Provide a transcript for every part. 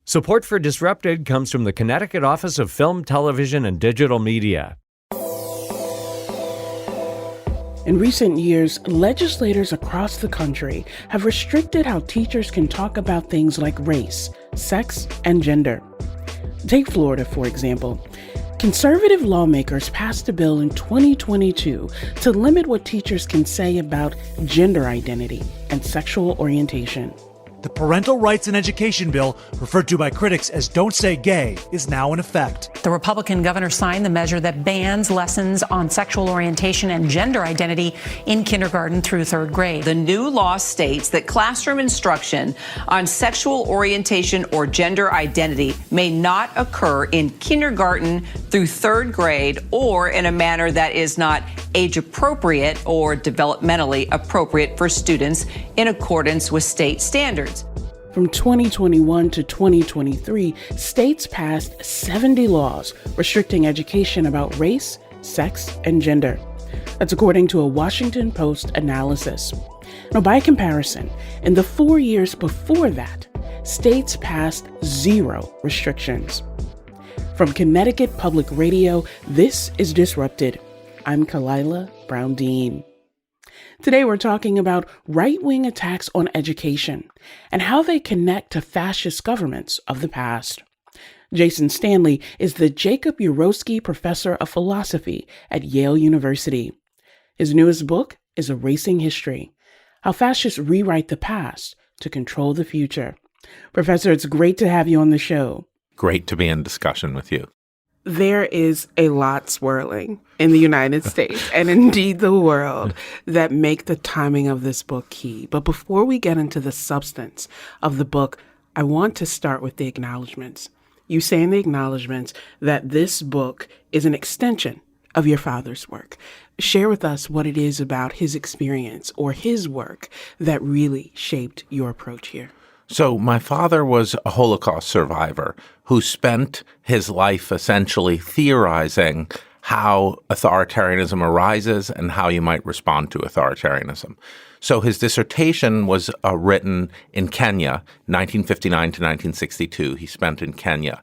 Support for Disrupted comes from the Connecticut Office of Film, Television, and Digital Media. In recent years, legislators across the country have restricted how teachers can talk about things like race, sex, and gender. Take Florida, for example. Conservative lawmakers passed a bill in 2022 to limit what teachers can say about gender identity and sexual orientation. The Parental Rights in Education bill, referred to by critics as Don't Say Gay, is now in effect. The Republican governor signed the measure that bans lessons on sexual orientation and gender identity in kindergarten through third grade. The new law states that classroom instruction on sexual orientation or gender identity may not occur in kindergarten through third grade or in a manner that is not age appropriate or developmentally appropriate for students in accordance with state standards. From 2021 to 2023, states passed 70 laws restricting education about race, sex, and gender. That's according to a Washington Post analysis. Now, by comparison, in the 4 years before that, states passed 0 restrictions. From Connecticut Public Radio, this is Disrupted. I'm Kalila Brown-Dean. Today we're talking about right-wing attacks on education and how they connect to fascist governments of the past. Jason Stanley is the Jacob Urowski Professor of Philosophy at Yale University. His newest book is Erasing History: How Fascists Rewrite the Past to Control the Future. Professor, it's great to have you on the show. Great to be in discussion with you. There is a lot swirling in the United States and indeed the world that make the timing of this book key. But before we get into the substance of the book, I want to start with the acknowledgments. You say in the acknowledgments that this book is an extension of your father's work. Share with us what it is about his experience or his work that really shaped your approach here. So my father was a Holocaust survivor who spent his life essentially theorizing how authoritarianism arises and how you might respond to authoritarianism. So his dissertation was written in Kenya, 1959 to 1962. He spent in Kenya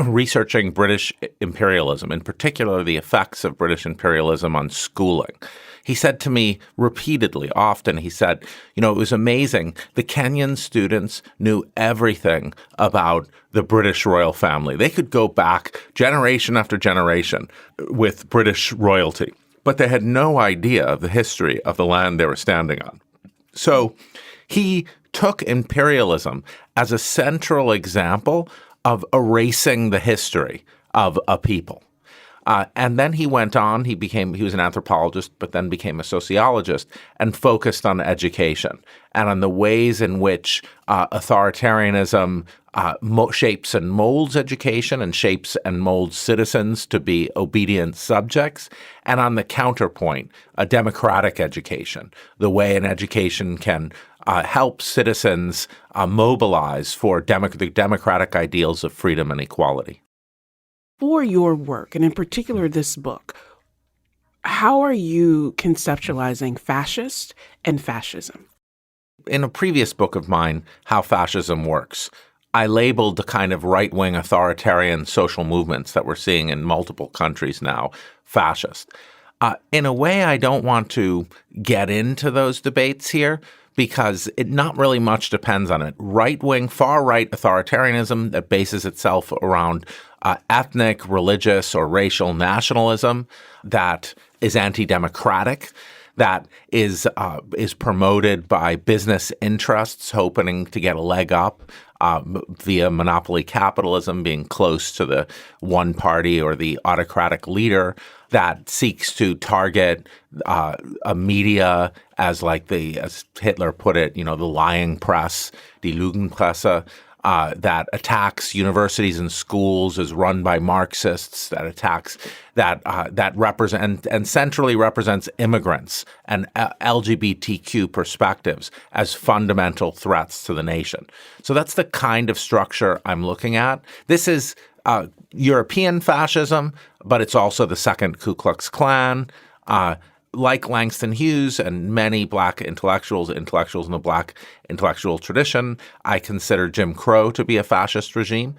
researching British imperialism, in particular the effects of British imperialism on schooling. He said to me repeatedly, often, he said, it was amazing. The Kenyan students knew everything about the British royal family. They could go back generation after generation with British royalty, but they had no idea of the history of the land they were standing on. So he took imperialism as a central example of erasing the history of a people. And then he went on, he was an anthropologist, but then became a sociologist and focused on education and on the ways in which authoritarianism shapes and molds education and shapes and molds citizens to be obedient subjects, and on the counterpoint, a democratic education, the way an education can help citizens mobilize for the democratic ideals of freedom and equality. For your work, and in particular this book, how are you conceptualizing fascist and fascism? In a previous book of mine, How Fascism Works, I labeled the kind of right-wing authoritarian social movements that we're seeing in multiple countries now fascist. In a way, I don't want to get into those debates here because not really much depends on it. Right-wing, far-right authoritarianism that bases itself around ethnic, religious, or racial nationalism that is anti-democratic, that is promoted by business interests hoping to get a leg up via monopoly capitalism, being close to the one party or the autocratic leader, that seeks to target a media as Hitler put it, the lying press, die Lügenpresse, that attacks universities and schools, is run by Marxists, that represent and centrally represents immigrants and LGBTQ perspectives as fundamental threats to the nation. So that's the kind of structure I'm looking at. This is European fascism, but it's also the second Ku Klux Klan. like Langston Hughes and many black intellectuals in the black intellectual tradition, I consider Jim Crow to be a fascist regime.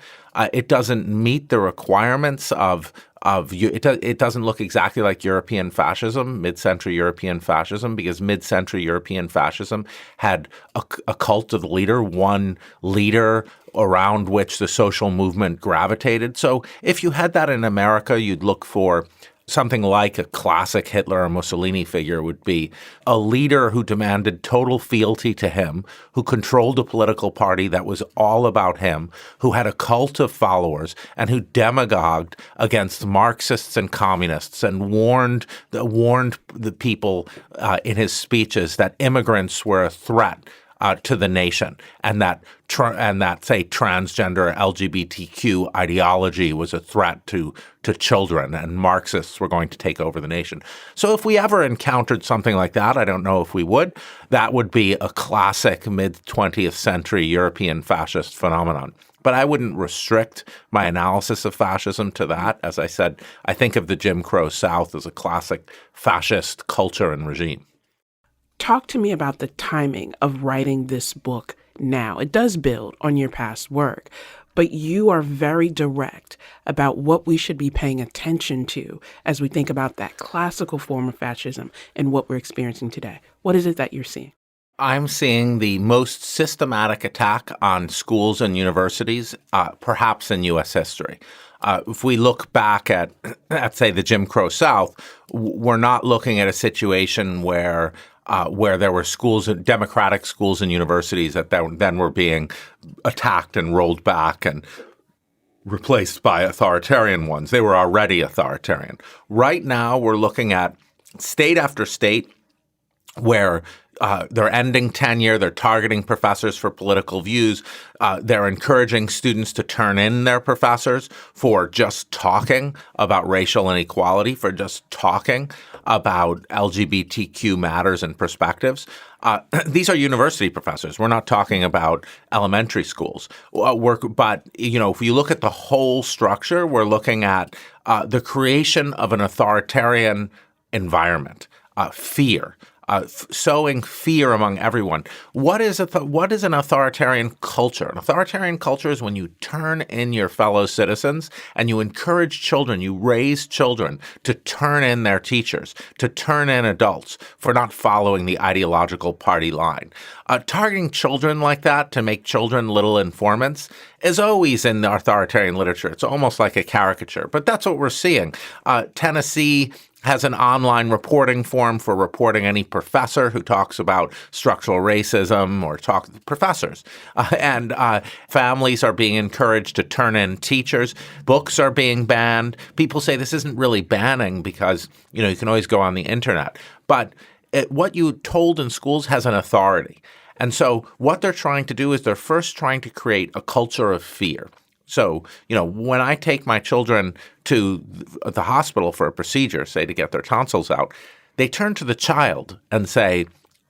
It doesn't meet the requirements of it doesn't look exactly like European fascism, mid-century European fascism, because mid-century European fascism had a cult of the leader, one leader around which the social movement gravitated. So if you had that in America, you'd look for something like a classic Hitler or Mussolini figure would be a leader who demanded total fealty to him, who controlled a political party that was all about him, who had a cult of followers, and who demagogued against Marxists and communists and warned the people in his speeches that immigrants were a threat to the nation, and that say transgender LGBTQ ideology was a threat to children, and Marxists were going to take over the nation. So if we ever encountered something like that, I don't know if we would. That would be a classic mid-20th century European fascist phenomenon. But I wouldn't restrict my analysis of fascism to that. As I said, I think of the Jim Crow South as a classic fascist culture and regime. Talk to me about the timing of writing this book now. It does build on your past work, but you are very direct about what we should be paying attention to as we think about that classical form of fascism and what we're experiencing today. What is it that you're seeing? I'm seeing the most systematic attack on schools and universities, perhaps in U.S. history. If we look back at, say, the Jim Crow South, we're not looking at a situation where there were schools, democratic schools and universities that then were being attacked and rolled back and replaced by authoritarian ones. They were already authoritarian. Right now, we're looking at state after state where they're ending tenure, they're targeting professors for political views, they're encouraging students to turn in their professors for just talking about racial inequality, for just talking about LGBTQ matters and perspectives. These are university professors. We're not talking about elementary schools. But, if you look at the whole structure, we're looking at the creation of an authoritarian environment, fear. Sowing fear among everyone. What is an authoritarian culture? An authoritarian culture is when you turn in your fellow citizens and you encourage children, you raise children to turn in their teachers, to turn in adults for not following the ideological party line. Targeting children like that to make children little informants is always in the authoritarian literature. It's almost like a caricature, but that's what we're seeing. Tennessee has an online reporting form for reporting any professor who talks about structural racism or professors. And families are being encouraged to turn in teachers. Books are being banned. People say this isn't really banning because, you can always go on the internet. But what you told in schools has an authority. And so what they're trying to do is they're first trying to create a culture of fear. So, when I take my children to the hospital for a procedure, say to get their tonsils out, they turn to the child and say,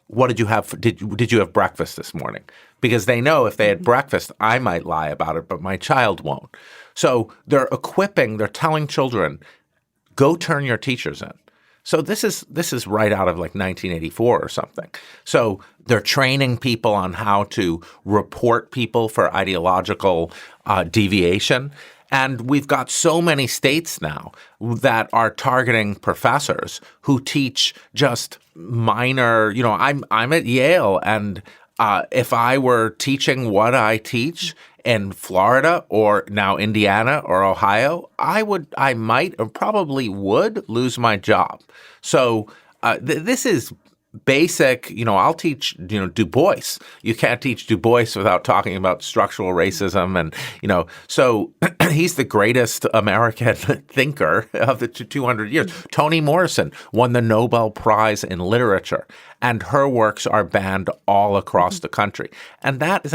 what did you have? Did you have breakfast this morning? Because they know if they had breakfast, I might lie about it, but my child won't. So they're telling children, go turn your teachers in. So this is right out of like 1984 or something. So they're training people on how to report people for ideological deviation. And we've got so many states now that are targeting professors who teach just minor, I'm at Yale, and if I were teaching what I teach in Florida or now Indiana or Ohio, I might or probably would lose my job. So this is basic, I'll teach, Du Bois. You can't teach Du Bois without talking about structural racism. And, so he's the greatest American thinker of the 200 years. Toni Morrison won the Nobel Prize in Literature, and her works are banned all across the country. And that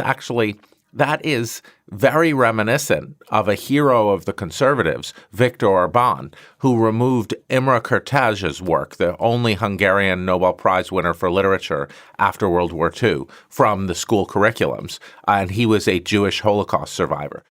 is very reminiscent of a hero of the conservatives, Viktor Orbán, who removed Imre Kertész's work, the only Hungarian Nobel Prize winner for literature after World War II, from the school curriculums. And he was a Jewish Holocaust survivor.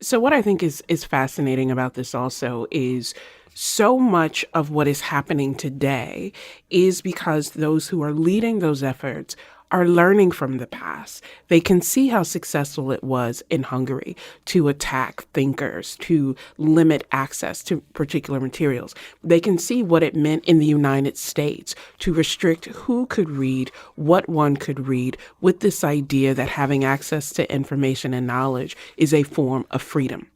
So what I think is fascinating about this also is So much of what is happening today is because those who are leading those efforts are learning from the past. They can see how successful it was in Hungary to attack thinkers, to limit access to particular materials. They can see what it meant in the United States to restrict who could read, what one could read, with this idea that having access to information and knowledge is a form of freedom.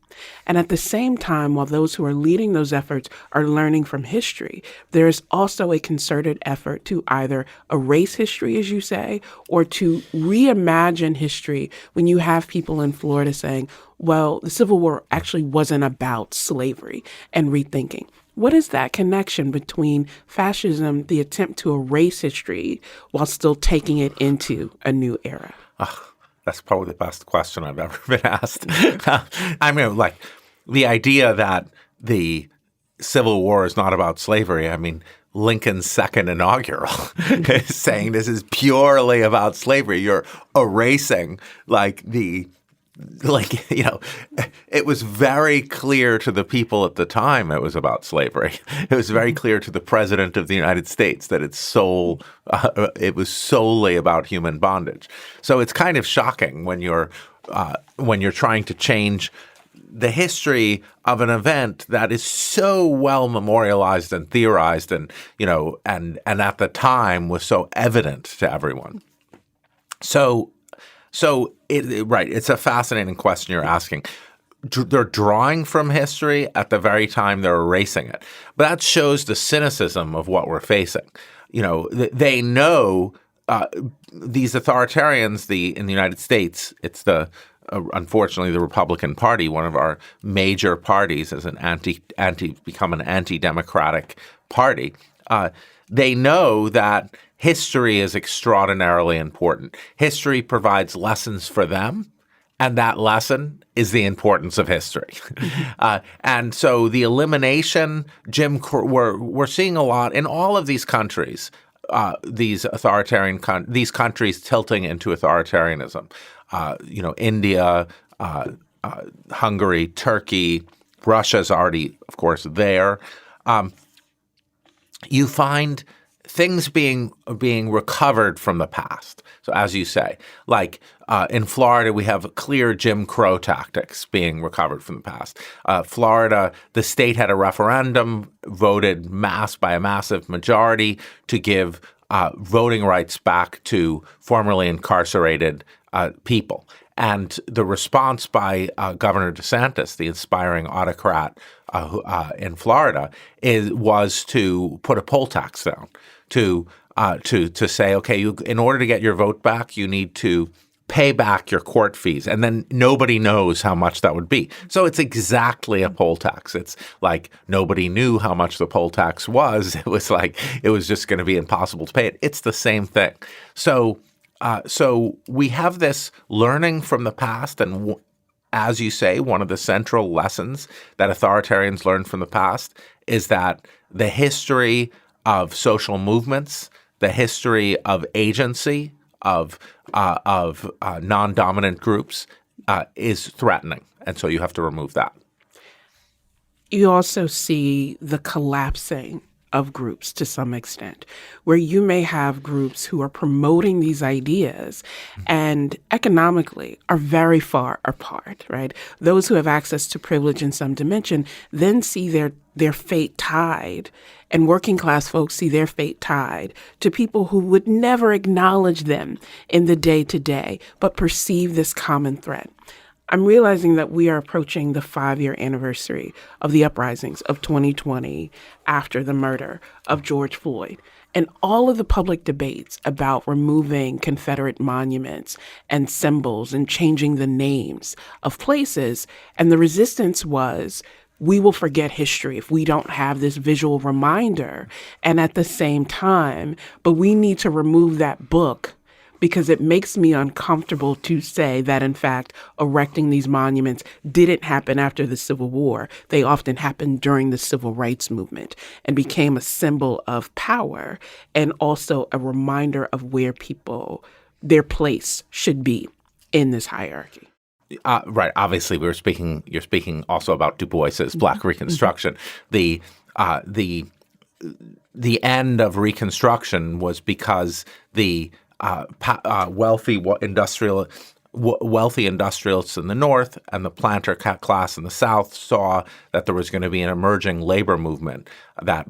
And at the same time, while those who are leading those efforts are learning from history, there is also a concerted effort to either erase history, as you say, or to reimagine history when you have people in Florida saying, well, the Civil War actually wasn't about slavery, and rethinking. What is that connection between fascism, the attempt to erase history, while still taking it into a new era? That's probably the best question I've ever been asked. I mean, like the idea that the Civil War is not about slavery. I mean, Lincoln's second inaugural is saying this is purely about slavery. You're erasing it was very clear to the people at the time it was about slavery. It was very clear to the president of the United States that it was solely about human bondage. So it's kind of shocking when you're trying to change the history of an event that is so well memorialized and theorized and at the time was so evident to everyone. It's a fascinating question you're asking. They're drawing from history at the very time they're erasing it. But that shows the cynicism of what we're facing. They know these authoritarians, in the United States, it's unfortunately the Republican Party, one of our major parties as an become an anti-democratic party. They know that history is extraordinarily important. History provides lessons for them, and that lesson is the importance of history. And so the elimination, we're seeing a lot in all of these countries, these countries tilting into authoritarianism. India, Hungary, Turkey, Russia's already, of course, there. You find things being recovered from the past. So as you say, like in Florida, we have clear Jim Crow tactics being recovered from the past. Florida, the state had a referendum, voted by a massive majority to give voting rights back to formerly incarcerated people. And the response by Governor DeSantis, the inspiring autocrat in Florida, was to put a poll tax down, to say, okay, in order to get your vote back, you need to pay back your court fees, and then nobody knows how much that would be. So it's exactly a poll tax. It's like nobody knew how much the poll tax was. It was like it was just going to be impossible to pay it. It's the same thing. So we have this learning from the past, and as you say, one of the central lessons that authoritarians learn from the past is that the history of social movements, the history of agency of non-dominant groups is threatening, and so you have to remove that. You also see the collapsing of groups to some extent, where you may have groups who are promoting these ideas and economically are very far apart, right? Those who have access to privilege in some dimension then see their fate tied, and working class folks see their fate tied to people who would never acknowledge them in the day-to-day, but perceive this common threat. I'm realizing that we are approaching the 5-year anniversary of the uprisings of 2020 after the murder of George Floyd. And all of the public debates about removing Confederate monuments and symbols and changing the names of places. And the resistance was, we will forget history if we don't have this visual reminder. And at the same time, but we need to remove that book because it makes me uncomfortable to say that, in fact, erecting these monuments didn't happen after the Civil War. They often happened during the Civil Rights Movement and became a symbol of power and also a reminder of where their place should be in this hierarchy. Right. Obviously, you're speaking also about Du Bois's Black Reconstruction. The the end of Reconstruction was because the wealthy industrialists in the North and the planter class in the South saw that there was going to be an emerging labor movement that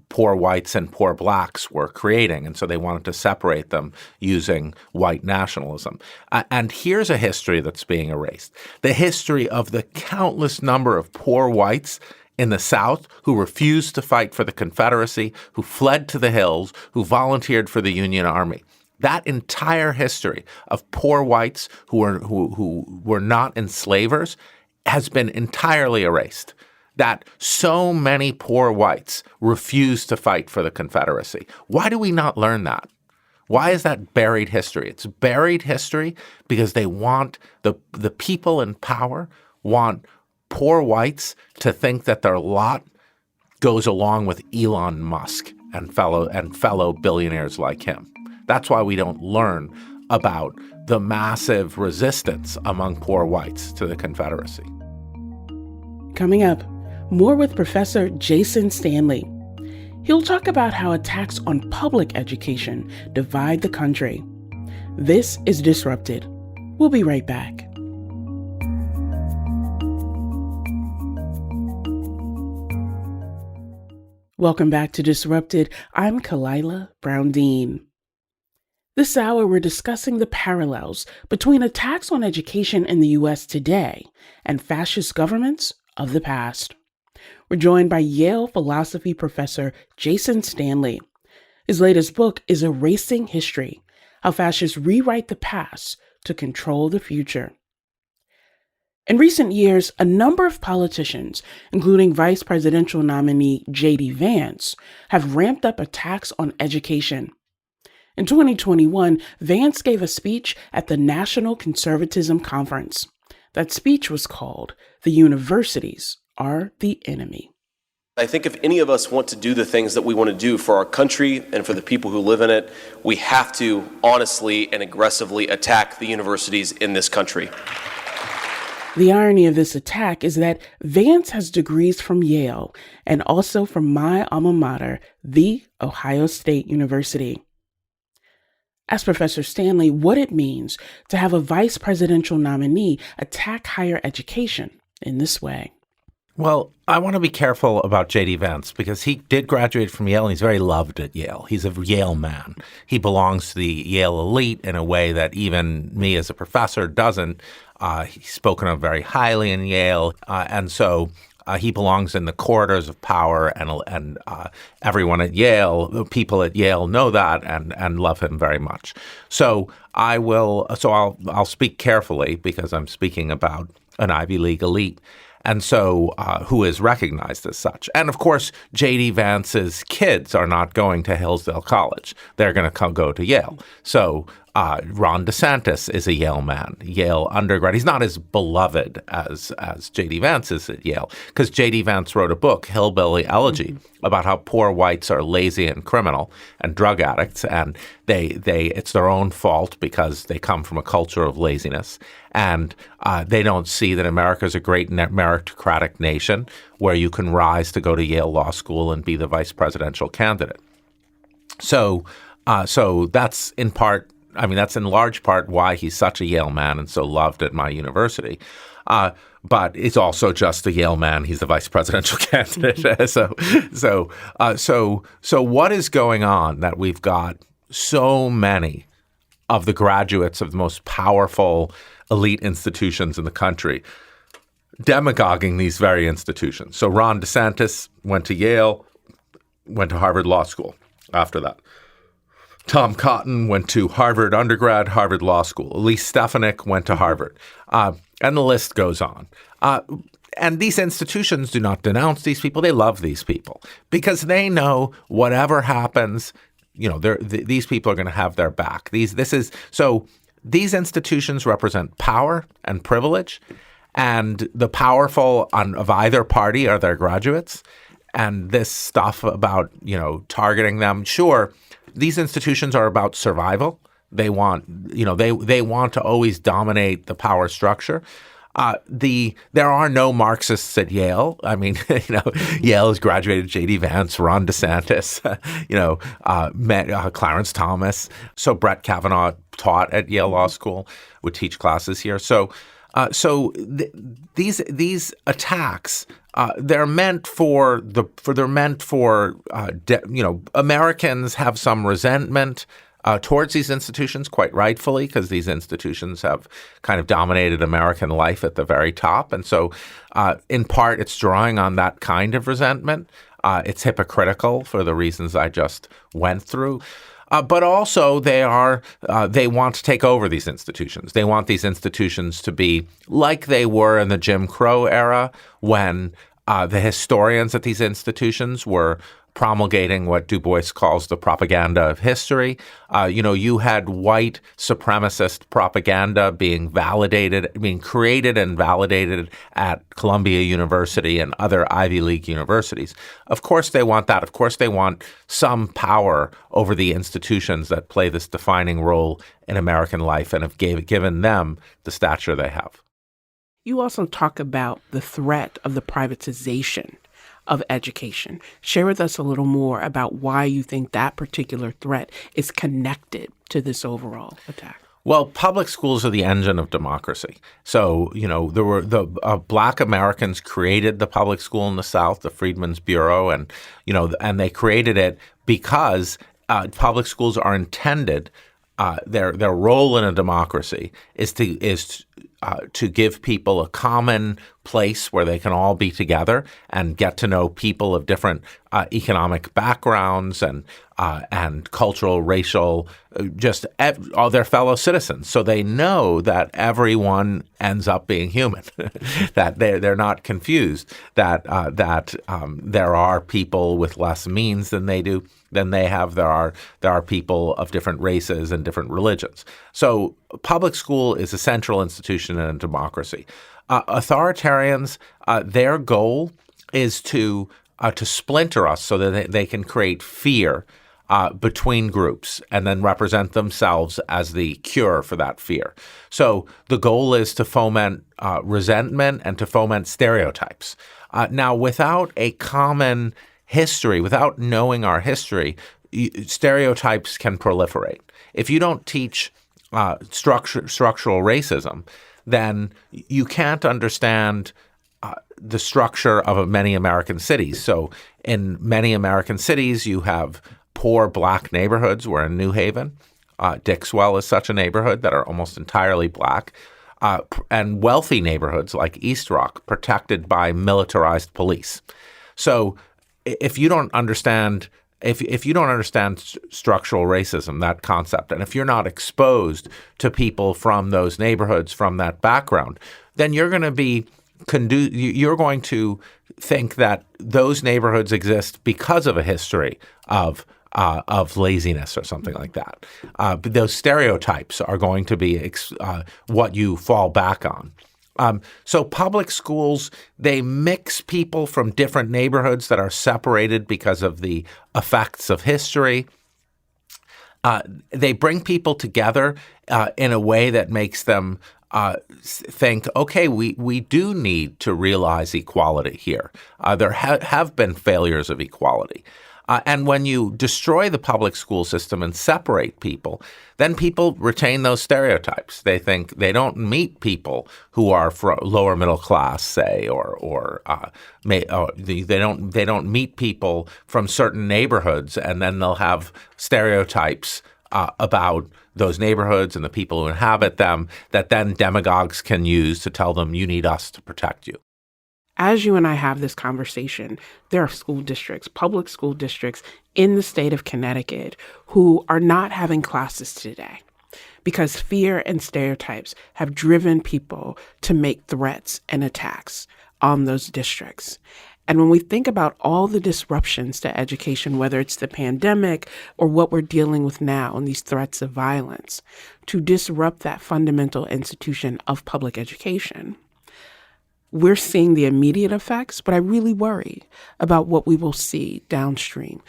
poor whites and poor blacks were creating. And so they wanted to separate them using white nationalism. And here's a history that's being erased. The history of the countless number of poor whites in the South who refused to fight for the Confederacy, who fled to the hills, who volunteered for the Union Army. That entire history of poor whites who were not enslavers has been entirely erased. That so many poor whites refused to fight for the Confederacy. Why do we not learn that? Why is that buried history? It's buried history because they want the people in power want poor whites to think that their lot goes along with Elon Musk and fellow billionaires like him. That's why we don't learn about the massive resistance among poor whites to the Confederacy. Coming up, more with Professor Jason Stanley. He'll talk about how attacks on public education divide the country. This is Disrupted. We'll be right back. Welcome back to Disrupted. I'm Kalila Brown-Dean. This hour, we're discussing the parallels between attacks on education in the U.S. today and fascist governments of the past. We're joined by Yale philosophy professor Jason Stanley. His latest book is Erasing History: How Fascists Rewrite the Past to Control the Future. In recent years, a number of politicians, including vice presidential nominee J.D. Vance, have ramped up attacks on education. In 2021, Vance gave a speech at the National Conservatism Conference. That speech was called "The Universities Are the Enemy." I think if any of us want to do the things that we want to do for our country and for the people who live in it, we have to honestly and aggressively attack the universities in this country. The irony of this attack is that Vance has degrees from Yale and also from my alma mater, The Ohio State University. Ask Professor Stanley what it means to have a vice presidential nominee attack higher education in this way. Well, I want to be careful about J.D. Vance because he did graduate from Yale and he's very loved at Yale. He's a Yale man. He belongs to the Yale elite in a way that even me as a professor doesn't. He's spoken of very highly in Yale, and so he belongs in the corridors of power, and everyone at Yale, people at Yale know that and love him very much. So I'll speak carefully because I'm speaking about an Ivy League elite. And so who is recognized as such. And of course, J.D. Vance's kids are not going to Hillsdale College. They're going to go to Yale. So Ron DeSantis is a Yale man, Yale undergrad. He's not as beloved as J.D. Vance is at Yale because J.D. Vance wrote a book, Hillbilly Elegy, about how poor whites are lazy and criminal and drug addicts, and it's their own fault because they come from a culture of laziness, and they don't see that America is a great meritocratic nation where you can rise to go to Yale Law School and be the vice presidential candidate. So that's in part. I mean, that's in large part why he's such a Yale man and so loved at my university. But it's also just a Yale man. He's the vice presidential candidate. So what is going on that we've got so many of the graduates of the most powerful elite institutions in the country demagoguing these very institutions? So Ron DeSantis went to Yale, went to Harvard Law School after that. Tom Cotton went to Harvard undergrad, Harvard Law School. Elise Stefanik went to Harvard. And the list goes on. And these institutions do not denounce these people. They love these people because they know whatever happens, these people are going to have their back. These institutions represent power and privilege, and the powerful of either party are their graduates. And this stuff about, targeting them, sure, these institutions are about survival. They want, they want to always dominate the power structure. There are no Marxists at Yale. I mean, Yale has graduated J.D. Vance, Ron DeSantis, Clarence Thomas. So Brett Kavanaugh taught at Yale Law School, would teach classes here. These attacks, they're meant for Americans have some resentment towards these institutions, quite rightfully, because these institutions have kind of dominated American life at the very top. And so in part, it's drawing on that kind of resentment. It's hypocritical for the reasons I just went through. But also they want to take over these institutions. They want these institutions to be like they were in the Jim Crow era when the historians at these institutions were promulgating what Du Bois calls the propaganda of history. You had white supremacist propaganda being created and validated at Columbia University and other Ivy League universities. Of course they want that. Of course they want some power over the institutions that play this defining role in American life and have given them the stature they have. You also talk about the threat of the privatization of education. Share with us a little more about why you think that particular threat is connected to this overall attack. Well, public schools are the engine of democracy. So, there were Black Americans created the public school in the South, the Freedmen's Bureau, and they created it because public schools are intended. Their role in a democracy is to give people a common place where they can all be together and get to know people of different economic backgrounds and cultural, racial, all their fellow citizens. So they know that everyone ends up being human, that they're not confused, that there are people with less means than they have. There are people of different races and different religions. So public school is a central institution in a democracy. Authoritarians, their goal is to splinter us so that they can create fear between groups and then represent themselves as the cure for that fear. So the goal is to foment resentment and to foment stereotypes. Now, without a common history, without knowing our history, stereotypes can proliferate. If you don't teach structural racism, then you can't understand the structure of many American cities. So in many American cities, you have poor Black neighborhoods. We're in New Haven. Dixwell is such a neighborhood that are almost entirely Black. And wealthy neighborhoods like East Rock, protected by militarized police. So if you don't understand structural racism, that concept, and if you're not exposed to people from those neighborhoods, from that background, then you're going to think that those neighborhoods exist because of a history of laziness or something like that. But those stereotypes are going to be what you fall back on. So public schools, they mix people from different neighborhoods that are separated because of the effects of history. They bring people together in a way that makes them think, okay, we do need to realize equality here. There have been failures of equality. And when you destroy the public school system and separate people, then people retain those stereotypes. They think they don't meet people who are lower middle class, say, or they don't meet people from certain neighborhoods, and then they'll have stereotypes about those neighborhoods and the people who inhabit them that then demagogues can use to tell them, you need us to protect you. As you and I have this conversation, there are school districts, public school districts in the state of Connecticut who are not having classes today because fear and stereotypes have driven people to make threats and attacks on those districts. And when we think about all the disruptions to education, whether it's the pandemic or what we're dealing with now and these threats of violence, to disrupt that fundamental institution of public education, we're seeing the immediate effects, but I really worry about what we will see downstream.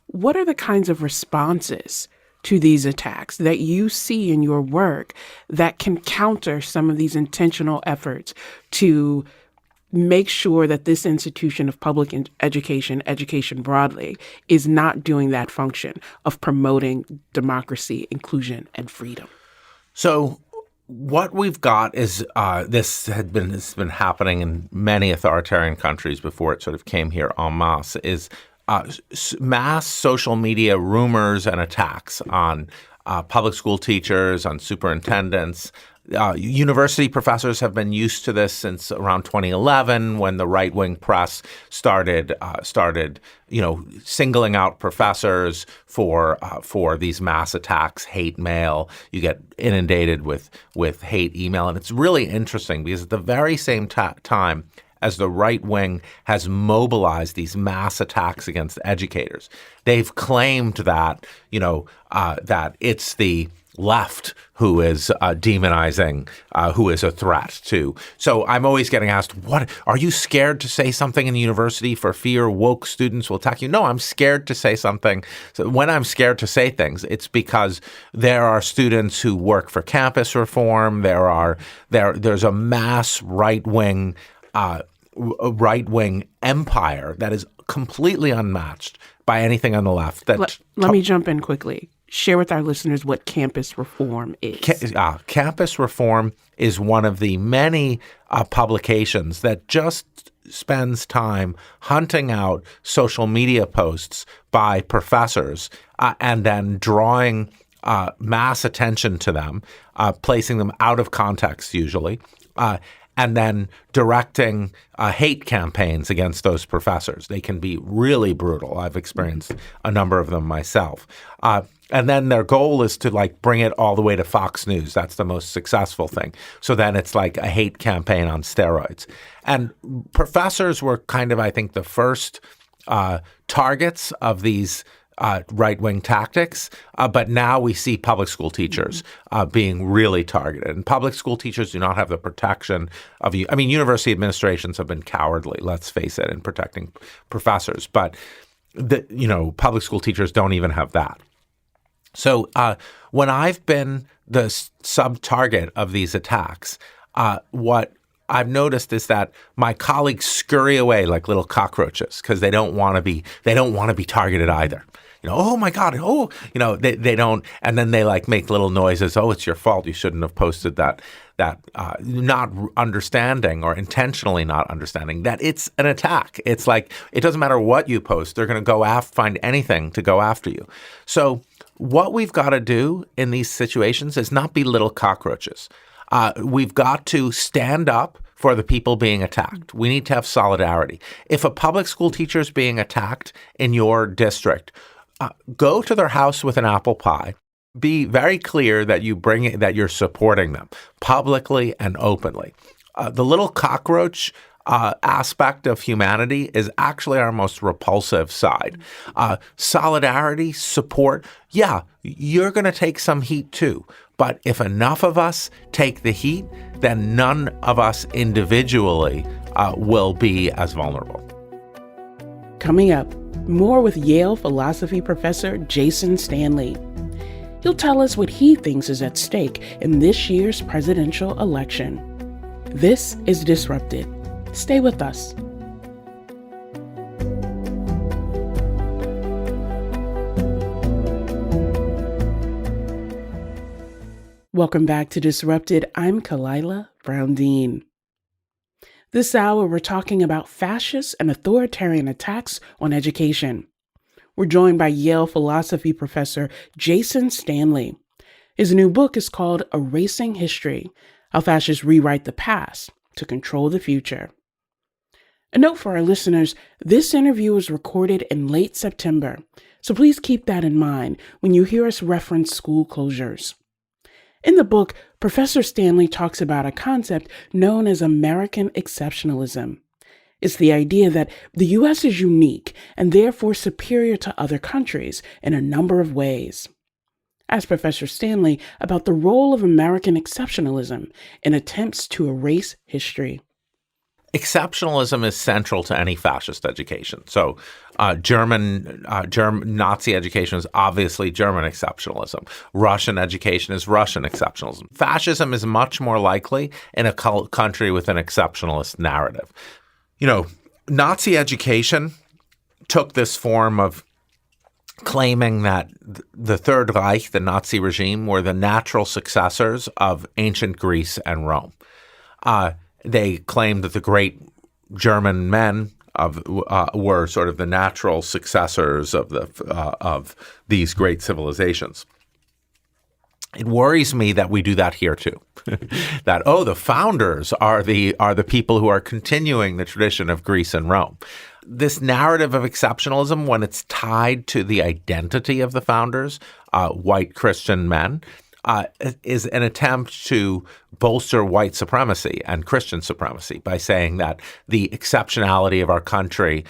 What are the kinds of responses to these attacks that you see in your work that can counter some of these intentional efforts to make sure that this institution of public education broadly, is not doing that function of promoting democracy, inclusion, and freedom? So what we've got is this has been happening in many authoritarian countries before it sort of came here en masse, is mass social media rumors and attacks on public school teachers, on superintendents. University professors have been used to this since around 2011, when the right-wing press started, singling out professors for these mass attacks, hate mail. You get inundated with hate email, and it's really interesting because at the very same time as the right wing has mobilized these mass attacks against educators, they've claimed that that it's the left who is demonizing, who is a threat to. So I'm always getting asked, "What are you scared to say something in the university for fear woke students will attack you?" No, I'm scared to say something. So when I'm scared to say things, it's because there are students who work for campus reform. There's a mass right-wing empire that is completely unmatched by anything on the left. Let me jump in quickly. Share with our listeners what campus reform is. Campus reform is one of the many publications that just spends time hunting out social media posts by professors and then drawing mass attention to them, placing them out of context usually, and then directing hate campaigns against those professors. They can be really brutal. I've experienced a number of them myself. And then their goal is to bring it all the way to Fox News. That's the most successful thing. So then it's like a hate campaign on steroids. And professors were kind of, I think, the first targets of these right-wing tactics, but now we see public school teachers being really targeted. And public school teachers do not have the protection of you. I mean, university administrations have been cowardly, let's face it, in protecting professors. But public school teachers don't even have that. So when I've been the sub-target of these attacks, what I've noticed is that my colleagues scurry away like little cockroaches because they don't want to be targeted either. Oh my God, they don't, and then they make little noises. Oh, it's your fault. You shouldn't have posted that. Not understanding or intentionally not understanding that it's an attack. It's it doesn't matter what you post. They're going to find anything to go after you. So what we've got to do in these situations is not be little cockroaches. We've got to stand up for the people being attacked. We need to have solidarity. If a public school teacher is being attacked in your district, go to their house with an apple pie. Be very clear that you're supporting them publicly and openly. The little cockroach aspect of humanity is actually our most repulsive side. Solidarity, support, yeah, you're going to take some heat too. But if enough of us take the heat, then none of us individually will be as vulnerable. Coming up, more with Yale philosophy professor Jason Stanley. He'll tell us what he thinks is at stake in this year's presidential election. This is Disrupted. Stay with us. Welcome back to Disrupted. I'm Kalila Brown-Dean. This hour, we're talking about fascist and authoritarian attacks on education. We're joined by Yale philosophy professor Jason Stanley. His new book is called Erasing History: How Fascists Rewrite the Past to Control the Future. A note for our listeners, this interview was recorded in late September, so please keep that in mind when you hear us reference school closures. In the book, Professor Stanley talks about a concept known as American exceptionalism. It's the idea that the U.S. is unique and therefore superior to other countries in a number of ways. Ask Professor Stanley about the role of American exceptionalism in attempts to erase history. exceptionalism is central to any fascist education. So German Nazi education is obviously German exceptionalism. Russian education is Russian exceptionalism. Fascism is much more likely in a country with an exceptionalist narrative. Nazi education took this form of claiming that the Third Reich, the Nazi regime, were the natural successors of ancient Greece and Rome. They claimed that the great German men were sort of the natural successors of these great civilizations. It worries me that we do that here too. That the founders are the people who are continuing the tradition of Greece and Rome. This narrative of exceptionalism, when it's tied to the identity of the founders, white Christian men, is an attempt to bolster white supremacy and Christian supremacy by saying that the exceptionality of our country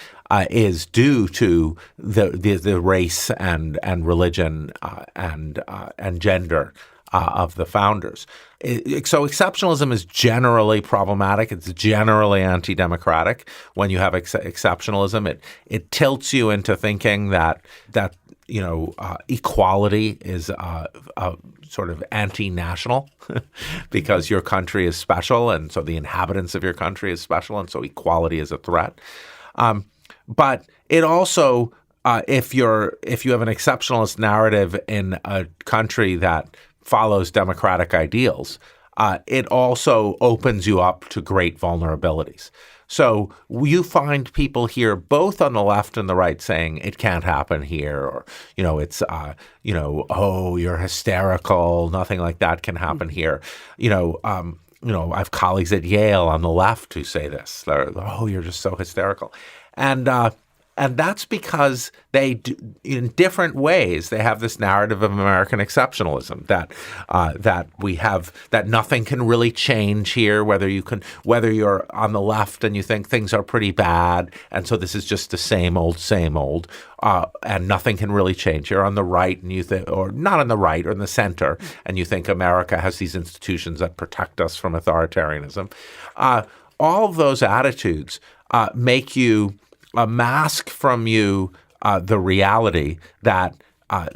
is due to the race and religion and gender of the founders. So exceptionalism is generally problematic. It's generally anti-democratic. When you have exceptionalism, it tilts you into thinking that equality is sort of anti-national because your country is special, and so the inhabitants of your country is special, and so equality is a threat. But it also, if you have an exceptionalist narrative in a country that follows democratic ideals, it also opens you up to great vulnerabilities. So you find people here, both on the left and the right, saying it can't happen here, or it's you're hysterical, nothing like that can happen here. I have colleagues at Yale on the left who say this. They're, you're just so hysterical, and that's because they do, in different ways, they have this narrative of American exceptionalism that we have, that nothing can really change here, whether you're on the left and you think things are pretty bad, and so this is just the same old, and nothing can really change. You're on the right and you think, or not on the right, or in the center, and you think America has these institutions that protect us from authoritarianism. All of those attitudes make you mask from you the reality that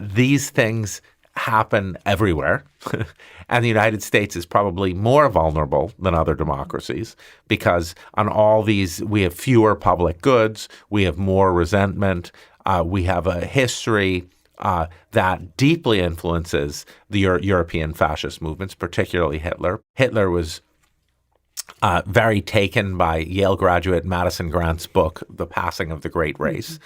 these things happen everywhere. And the United States is probably more vulnerable than other democracies because on all these, we have fewer public goods, we have more resentment, we have a history that deeply influences the European fascist movements, particularly Hitler. Hitler was very taken by Yale graduate Madison Grant's book, The Passing of the Great Race.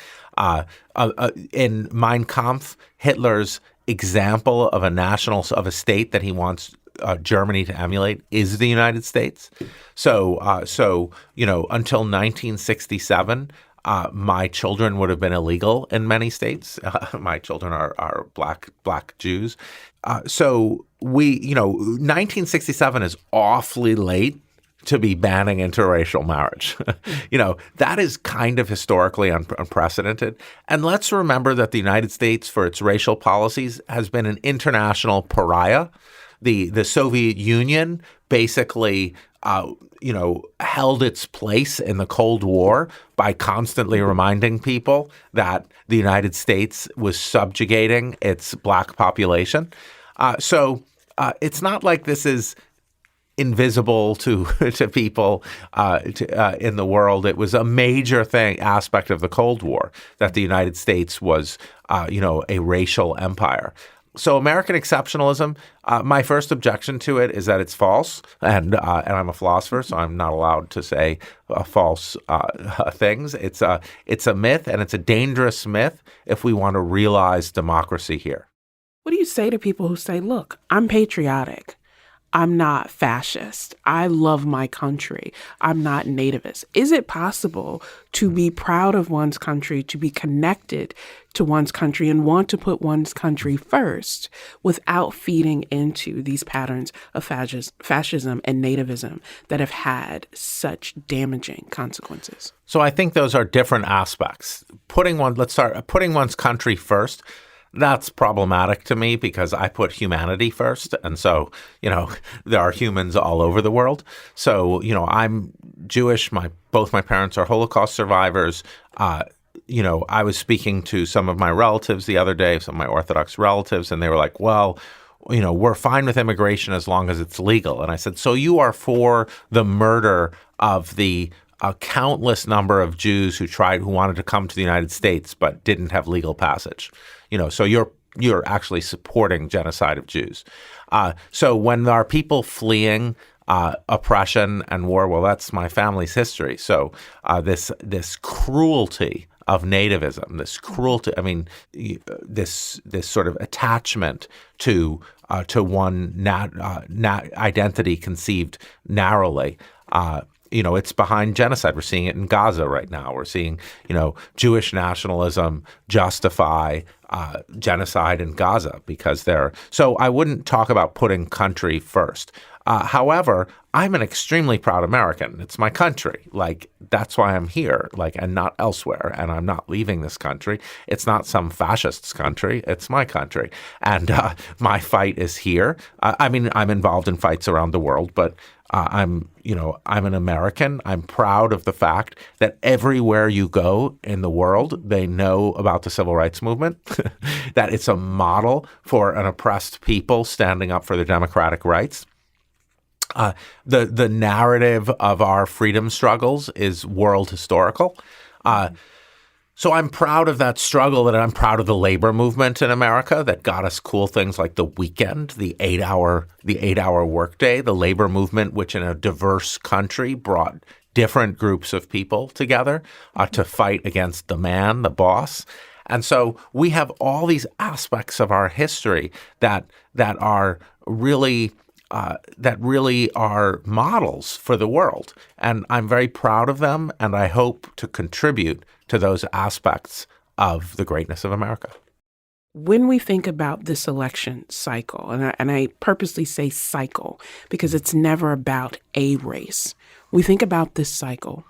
In Mein Kampf, Hitler's example of a state that he wants Germany to emulate is the United States. So until 1967, my children would have been illegal in many states. My children are black Jews. So 1967 is awfully late to be banning interracial marriage. That is kind of historically unprecedented. And let's remember that the United States, for its racial policies, has been an international pariah. The Soviet Union basically held its place in the Cold War by constantly reminding people that the United States was subjugating its black population. So it's not like this is invisible to people in the world. It was a major aspect of the Cold War that the United States was, a racial empire. So American exceptionalism, my first objection to it is that it's false, and I'm a philosopher, so I'm not allowed to say false things. It's a myth, and it's a dangerous myth if we want to realize democracy here. What do you say to people who say, look, I'm patriotic, I'm not fascist, I love my country, I'm not nativist? Is it possible to be proud of one's country, to be connected to one's country and want to put one's country first without feeding into these patterns of fascism and nativism that have had such damaging consequences? So I think those are different aspects. Putting one's country first, That's problematic to me because I put humanity first. And so, there are humans all over the world. So, I'm Jewish. Both my parents are Holocaust survivors. I was speaking to some of my relatives the other day, some of my Orthodox relatives, and they were like, well, we're fine with immigration as long as it's legal. And I said, so you are for the murder of the countless number of Jews who wanted to come to the United States but didn't have legal passage. So you're actually supporting genocide of Jews. So when there are people fleeing oppression and war, well, that's my family's history. So this cruelty of nativism, this cruelty, this sort of attachment to one identity conceived narrowly. It's behind genocide. We're seeing it in Gaza right now. We're seeing, Jewish nationalism justify genocide in Gaza because so I wouldn't talk about putting country first. However, I'm an extremely proud American. It's my country. That's why I'm here, and not elsewhere. And I'm not leaving this country. It's not some fascist's country. It's my country. And my fight is here. I'm involved in fights around the world, but I'm an American. I'm proud of the fact that everywhere you go in the world, they know about the civil rights movement, that it's a model for an oppressed people standing up for their democratic rights. The narrative of our freedom struggles is world historical. So I'm proud of that struggle, and I'm proud of the labor movement in America that got us cool things like the weekend, the 8-hour workday, the labor movement, which in a diverse country brought different groups of people together to fight against the man, the boss. And so we have all these aspects of our history that are really are models for the world. And I'm very proud of them, and I hope to contribute to those aspects of the greatness of America. When we think about this election cycle, and I purposely say cycle because it's never about a race, we think about this cycle.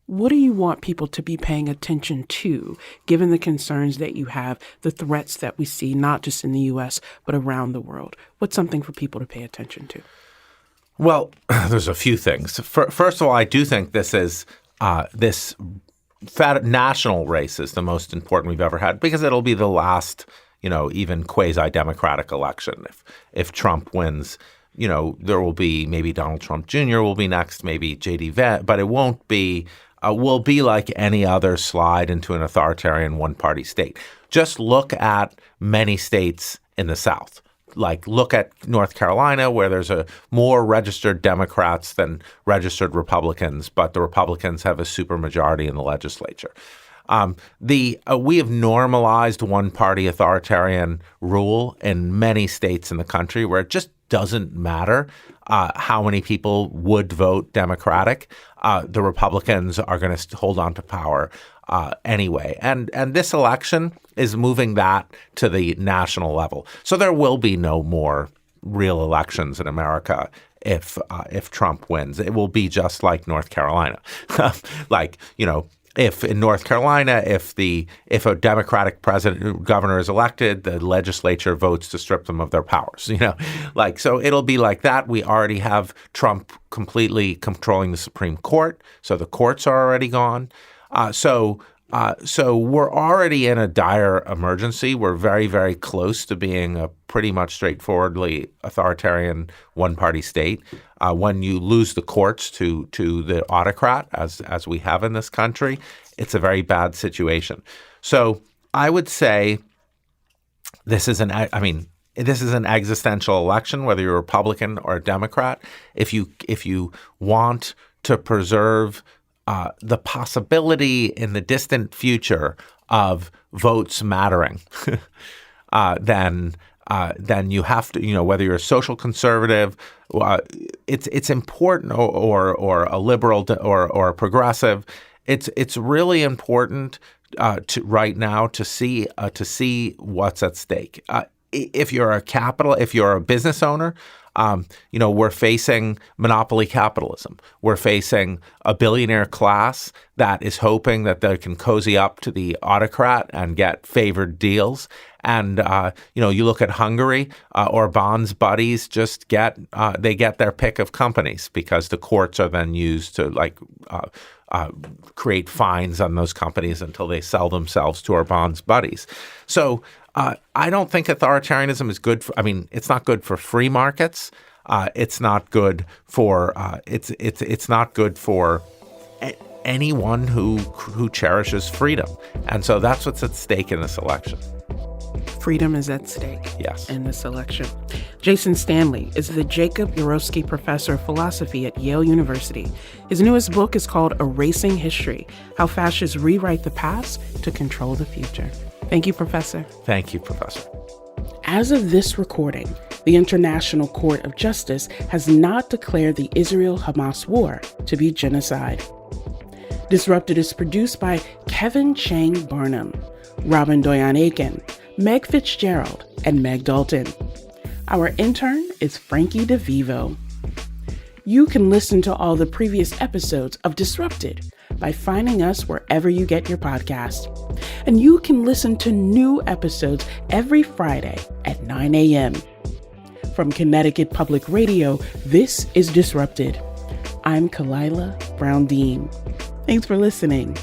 What do you want people to be paying attention to, given the concerns that you have, the threats that we see, not just in the U.S., but around the world? What's something for people to pay attention to? Well, there's a few things. First of all, I do think this national race is the most important we've ever had because it'll be the last, even quasi-democratic election. If Trump wins, there will be maybe Donald Trump Jr. will be next, maybe J.D. Vance, but it won't be will be like any other slide into an authoritarian one-party state. Just look at many states in the South. Look at North Carolina, where there's more registered Democrats than registered Republicans, but the Republicans have a supermajority in the legislature. We have normalized one-party authoritarian rule in many states in the country where it just doesn't matter how many people would vote Democratic. The Republicans are going to hold on to power anyway. And this election is moving that to the national level. So there will be no more real elections in America if Trump wins. It will be just like North Carolina. If in North Carolina, if a Democratic governor is elected, the legislature votes to strip them of their powers. So it'll be like that. We already have Trump completely controlling the Supreme Court, so the courts are already gone. So we're already in a dire emergency. We're very, very close to being a pretty much straightforwardly authoritarian one-party state. When you lose the courts to the autocrat, as we have in this country, it's a very bad situation. So I would say this is an existential election, whether you're a Republican or a Democrat. If you want to preserve the possibility in the distant future of votes mattering, then you have to, whether you're a social conservative, it's important, or a liberal or a progressive. It's really important to right now to see what's at stake. If you're a business owner, we're facing monopoly capitalism. We're facing a billionaire class that is hoping that they can cozy up to the autocrat and get favored deals. And, you look at Hungary, Orban's buddies just get their pick of companies because the courts are then used to create fines on those companies until they sell themselves to Orban's buddies. So I don't think authoritarianism is good it's not good for free markets. It's not good for it's not good for anyone who cherishes freedom. And so that's what's at stake in this election. Freedom is at stake. Yes. In this election. Jason Stanley is the Jacob Urowski Professor of Philosophy at Yale University. His newest book is called Erasing History: How Fascists Rewrite the Past to Control the Future. Thank you, Professor. Thank you, Professor. As of this recording, the International Court of Justice has not declared the Israel-Hamas war to be genocide. Disrupted is produced by Kevin Chang Barnum, Robin Doyon-Aiken, Meg Fitzgerald, and Meg Dalton. Our intern is Frankie Devevo. You can listen to all the previous episodes of Disrupted by finding us wherever you get your podcast. And you can listen to new episodes every Friday at 9 a.m. From Connecticut Public Radio, this is Disrupted. I'm Kalila Brown-Dean. Thanks for listening.